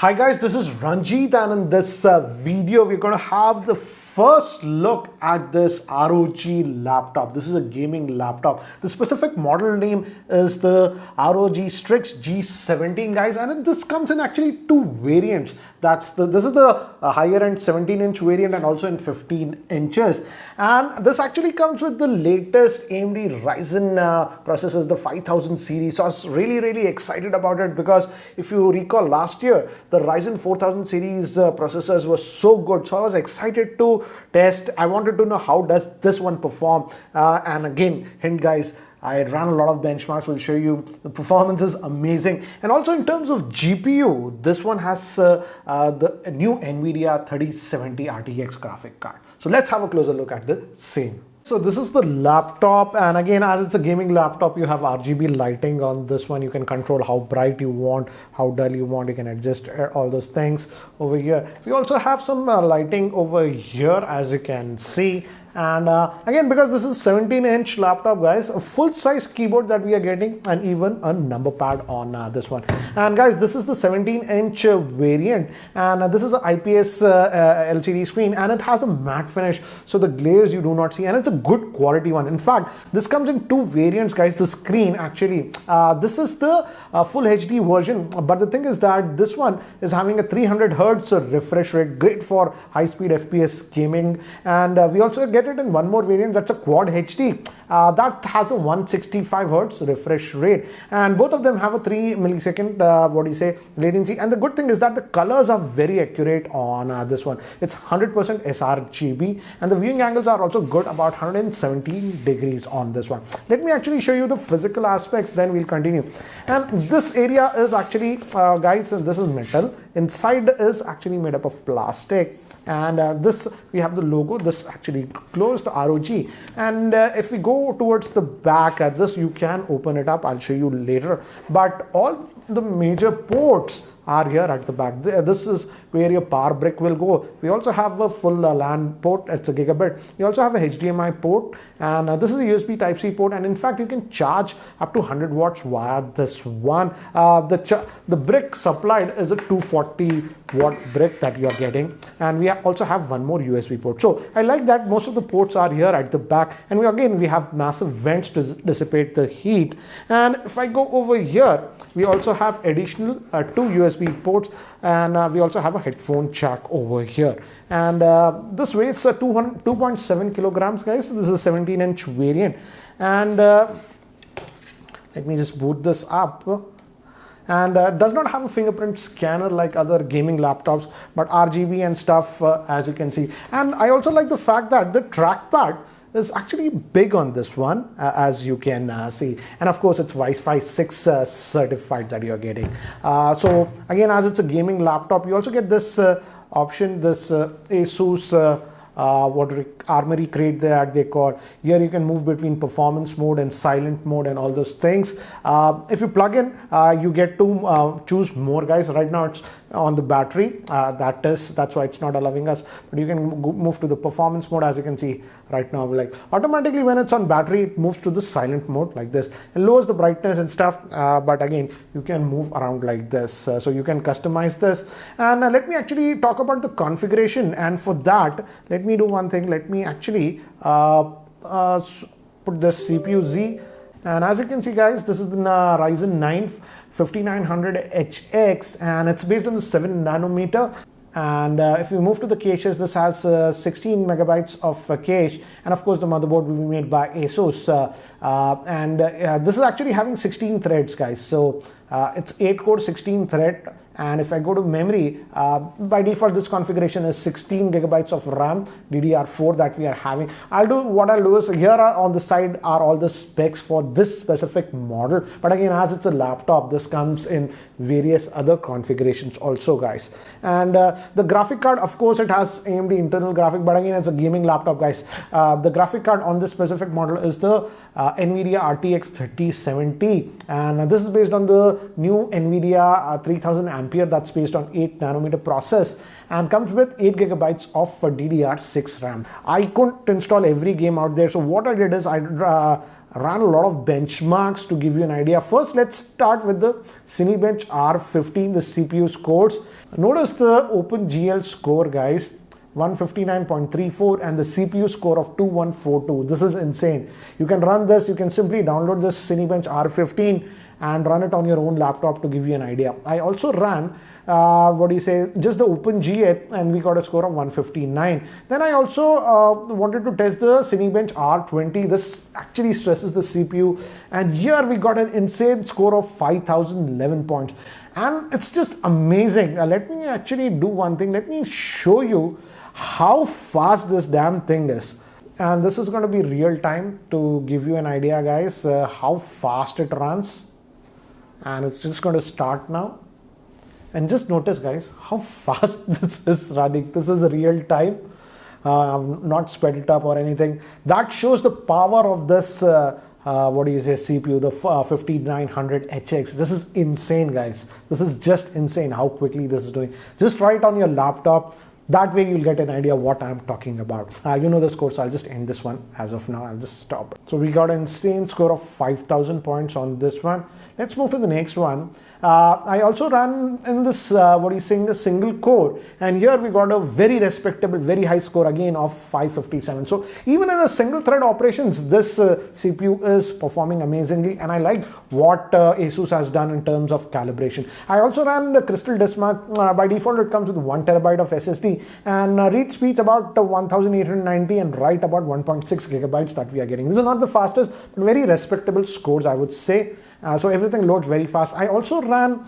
Hi guys, this is Ranjit, and in this video we're going to have the first look at this ROG laptop. This is a gaming laptop. The specific model name is the ROG Strix G17, guys, and this comes in actually two variants. This is the higher end 17-inch variant and also in 15 inches. And this actually comes with the latest AMD Ryzen processors, the 5000 series. So I was really excited about it because if you recall last year, the Ryzen 4000 series processors were so good. So I was excited to test. I wanted to know how does this one perform. And again, hint guys, I ran a lot of benchmarks, will show you the performance is amazing. And also in terms of GPU, this one has the new Nvidia 3070 RTX graphic card. So let's have a closer look at the same. So this is the laptop, and again, as it's a gaming laptop, you have RGB lighting on this one. You can control how bright you want, how dull you want. You can adjust all those things over here. We also have some lighting over here, as you can see. And again, because this is 17-inch laptop, guys, a full-size keyboard that we are getting, and even a number pad on this one. And guys, this is the 17-inch variant, and this is an IPS LCD screen, and it has a matte finish, so the glares you do not see, and it's a good quality one. In fact, this comes in two variants, guys. The screen actually, this is the full HD version, but the thing is that this one is having a 300 hertz refresh rate, great for high-speed FPS gaming, and we also get it in one more variant that's a quad HD that has a 165 hertz refresh rate, and both of them have a 3 millisecond latency. And the good thing is that the colors are very accurate on this one. It's 100% sRGB, and the viewing angles are also good, about 117 degrees on this one. Let me actually show you the physical aspects, then we'll continue. And this area is actually guys, this is metal. Inside is actually made up of plastic. And this, we have the logo. This actually closed ROG. And if we go towards the back, this you can open it up. I'll show you later. But all the major ports are here at the back. This is where your power brick will go. We also have a full LAN port. It's a gigabit. You also have a HDMI port, and this is a USB Type-C port. And in fact, you can charge up to 100 watts via this one. The brick supplied is a 240 watt brick that you are getting, and we also have one more USB port. So I like that most of the ports are here at the back, and we have massive vents to dissipate the heat. And if I go over here, we also have additional two USB ports, and we also have a headphone jack over here. And this weighs 2.7 kilograms, guys. This is a 17-inch variant. And let me just boot this up. And does not have a fingerprint scanner like other gaming laptops, but RGB and stuff, as you can see. And I also like the fact that the trackpad is actually big on this one, as you can see. And of course, it's Wi-Fi 6 certified that you're getting. So again, as it's a gaming laptop, you also get this option, this Asus Armory crate that they call. Here you can move between performance mode and silent mode and all those things. If you plug in, you get to choose more, guys. Right now it's on the battery. That's why it's not allowing us. But you can move to the performance mode, as you can see right now. Like automatically when it's on battery, it moves to the silent mode like this. It lowers the brightness and stuff. But again, you can move around like this. So you can customize this. And let me actually talk about the configuration. And for that, let me do one thing. Let me actually put this CPU Z. And as you can see, guys, this is the Ryzen 9 5900HX, and it's based on the 7 nanometer. And if you move to the caches, this has 16 megabytes of cache, and of course the motherboard will be made by Asus. This is actually having 16 threads, guys. So it's 8-core 16 thread. And if I go to memory, by default this configuration is 16 gigabytes of RAM, DDR4 that we are having. What I'll do is here on the side are all the specs for this specific model. But again, as it's a laptop, this comes in various other configurations also, guys. And the graphic card, of course, it has AMD internal graphic, but again, it's a gaming laptop, guys. The graphic card on this specific model is the Nvidia RTX3070, and this is based on the new Nvidia 3000 ampere that's based on 8 nanometer process, and comes with 8 gigabytes of DDR6 RAM. I couldn't install every game out there, so what I did is I ran a lot of benchmarks to give you an idea. First, let's start with the Cinebench R15, the CPU scores. Notice the OpenGL score, guys, 159.34, and the CPU score of 2142. This is insane. You can run this. You can simply download this Cinebench R15 and run it on your own laptop to give you an idea. I also ran just the OpenGL, and we got a score of 159. Then I also wanted to test the Cinebench R20. This actually stresses the CPU, and here we got an insane score of 5011 points, and it's just amazing. Let me actually do one thing. Let me show you how fast this damn thing is. And this is going to be real time to give you an idea, guys, how fast it runs. And it's just going to start now. And just notice, guys, how fast this is running. This is real time. I've not sped it up or anything. That shows the power of this CPU, the 5900 HX. This is insane, guys. This is just insane how quickly this is doing. Just try it on your laptop. That way you'll get an idea what I'm talking about. You know the score, so I'll just end this one as of now. I'll just stop. So we got an insane score of 5000 points on this one. Let's move to the next one. I also ran in this, the single core, and here we got a very respectable, very high score again of 557. So even in a single thread operations, this CPU is performing amazingly, and I like what Asus has done in terms of calibration. I also ran the Crystal Disk Mark. By default, it comes with 1 TB of SSD, and read speeds about 1890 and write about 1.6 GB that we are getting. These are not the fastest, but very respectable scores, I would say. So everything loads very fast. I also ran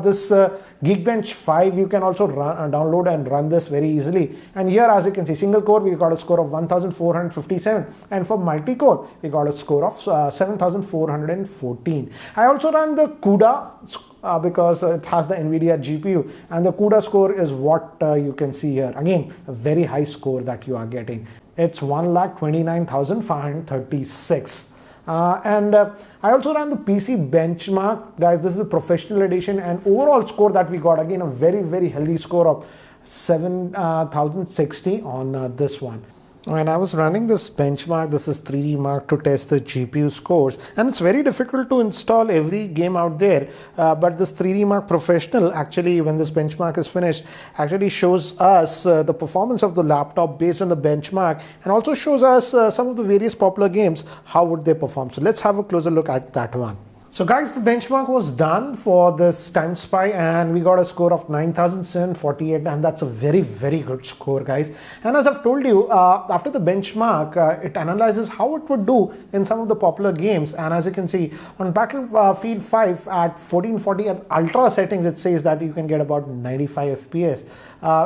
this Geekbench 5. You can also download and run this very easily. And here, as you can see, single core, we got a score of 1457. And for multi-core, we got a score of 7414. I also ran the CUDA because it has the Nvidia GPU. And the CUDA score is what you can see here. Again, a very high score that you are getting. It's 1,29,536. I also ran the PC benchmark, guys. This is the professional edition, and overall score that we got, again, a very, very healthy score of 7060 on this one. When I was running this benchmark, this is 3D Mark, to test the GPU scores, and it's very difficult to install every game out there, but this 3D Mark Professional, actually, when this benchmark is finished, actually shows us the performance of the laptop based on the benchmark, and also shows us some of the various popular games, how would they perform. So let's have a closer look at that one. So guys, the benchmark was done for this Time Spy, and we got a score of 9748, and that's a very, very good score, guys. And as I've told you, after the benchmark, it analyzes how it would do in some of the popular games. And as you can see, on Battlefield 5 at 1440 at ultra settings, it says that you can get about 95 FPS.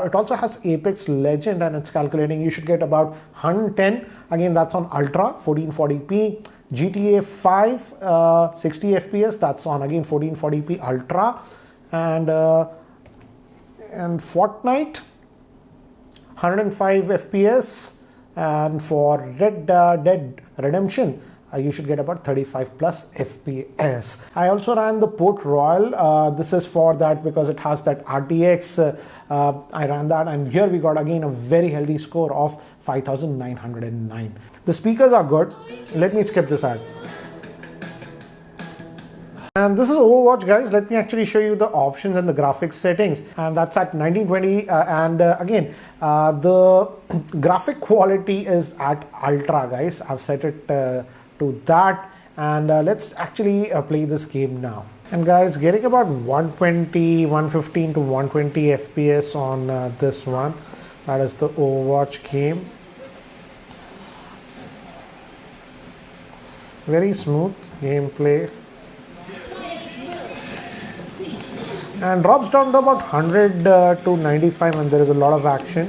It also has Apex Legend, and it's calculating you should get about 110. Again, that's on ultra 1440p. GTA 5 60 FPS, that's on again 1440p ultra, and Fortnite 105 FPS, and for Red Dead Redemption you should get about 35 plus FPS. I also ran the Port Royal. This is for that because it has that RTX. I ran that, and here we got again a very healthy score of 5909. The speakers are good. Let me skip this ad. And this is Overwatch, guys. Let me actually show you the options and the graphics settings, and that's at 1920. Again, the graphic quality is at ultra, guys. I've set it to that, and let's actually play this game now. And guys, getting about 120, 115 to 120 FPS on this one. That is the Overwatch game. Very smooth gameplay, and drops down to about 100 to 95 when there is a lot of action.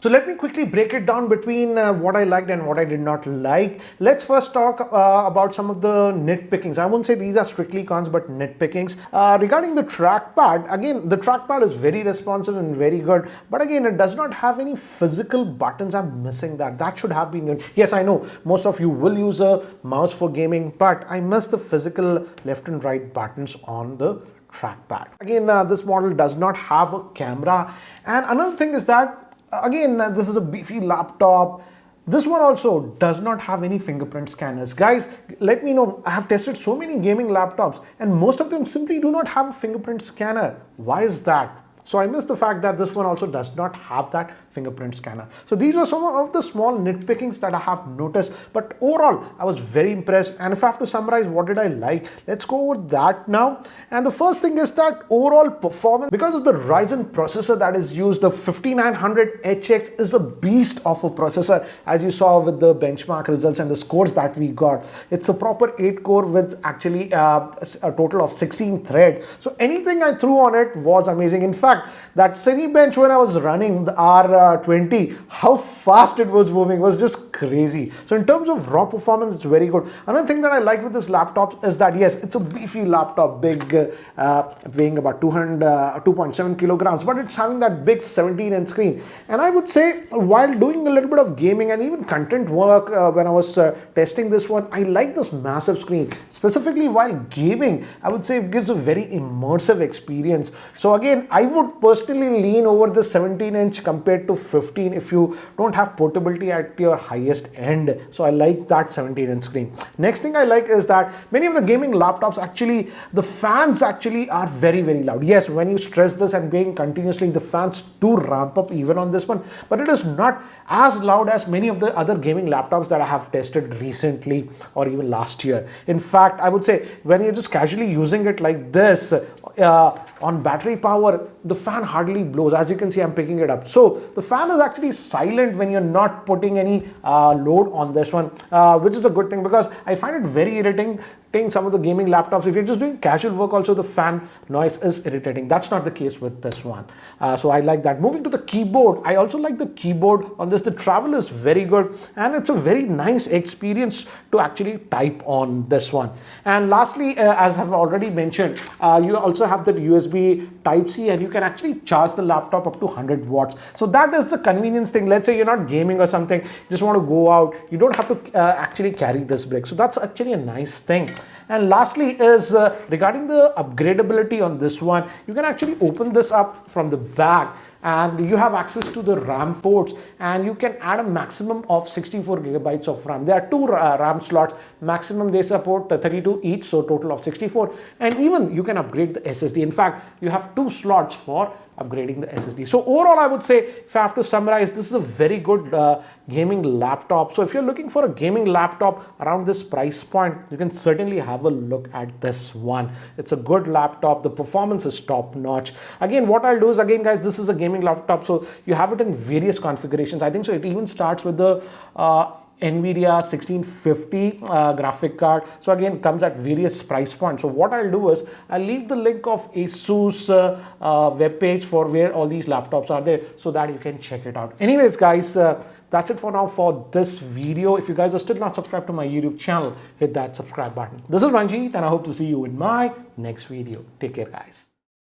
So let me quickly break it down between what I liked and what I did not like. Let's first talk about some of the nitpickings. I won't say these are strictly cons, but nitpickings. Regarding the trackpad, again, the trackpad is very responsive and very good, but again, it does not have any physical buttons. I'm missing that. That should have been good. Yes, I know most of you will use a mouse for gaming, but I miss the physical left and right buttons on the trackpad. Again, this model does not have a camera. And another thing is that again, this is a beefy laptop. This one also does not have any fingerprint scanners. Guys, let me know. I have tested so many gaming laptops and most of them simply do not have a fingerprint scanner. Why is that? So I miss the fact that this one also does not have that fingerprint scanner. So these were some of the small nitpickings that I have noticed, but overall I was very impressed. And if I have to summarize what did I like, let's go over that now. And the first thing is that overall performance, because of the Ryzen processor that is used, the 5900HX is a beast of a processor, as you saw with the benchmark results and the scores that we got. It's a proper 8 core with actually a total of 16 threads. So anything I threw on it was amazing. In fact, that Cinebench when I was running the R20, how fast it was moving was just crazy. So in terms of raw performance, it's very good. Another thing that I like with this laptop is that yes, it's a beefy laptop, big, weighing about 2.7 kilograms, but it's having that big 17-inch screen. And I would say while doing a little bit of gaming and even content work when I was testing this one, I like this massive screen. Specifically while gaming, I would say it gives a very immersive experience. So again, I would personally lean over the 17-inch compared to 15 if you don't have portability at your highest end. So I like that 17-inch screen. Next thing I like is that many of the gaming laptops actually, the fans actually are very, very loud. Yes, when you stress this and playing continuously, the fans do ramp up even on this one, but it is not as loud as many of the other gaming laptops that I have tested recently or even last year. In fact, I would say when you're just casually using it like this, on battery power, the fan hardly blows. As you can see, I'm picking it up. So the fan is actually silent when you're not putting any load on this one, which is a good thing because I find it very irritating some of the gaming laptops. If you're just doing casual work also, the fan noise is irritating. That's not the case with this one. So I like that. Moving to the keyboard, I also like the keyboard on this. The travel is very good and it's a very nice experience to actually type on this one. And lastly, as I've already mentioned, you also have the USB Type-C and you can actually charge the laptop up to 100 watts. So that is the convenience thing. Let's say you're not gaming or something, just want to go out, you don't have to actually carry this brick. So that's actually a nice thing. And lastly is regarding the upgradability on this one, you can actually open this up from the back and you have access to the RAM ports and you can add a maximum of 64 gigabytes of RAM. There are two RAM slots, maximum they support 32 each, so total of 64, and even you can upgrade the SSD. In fact, you have 2 slots for upgrading the SSD. So overall, I would say, if I have to summarize, this is a very good gaming laptop. So if you're looking for a gaming laptop around this price point, you can certainly have a look at this one. It's a good laptop. The performance is top notch. Again, what I'll do is, again guys, this is a gaming laptop, so you have it in various configurations. I think so it even starts with the Nvidia 1650 graphic card. So again, comes at various price points. So what I'll do is I'll leave the link of Asus webpage for where all these laptops are there so that you can check it out. Anyways guys, that's it for now for this video. If you guys are still not subscribed to my YouTube channel, hit that subscribe button. This is Ranjit and I hope to see you in my next video. Take care guys.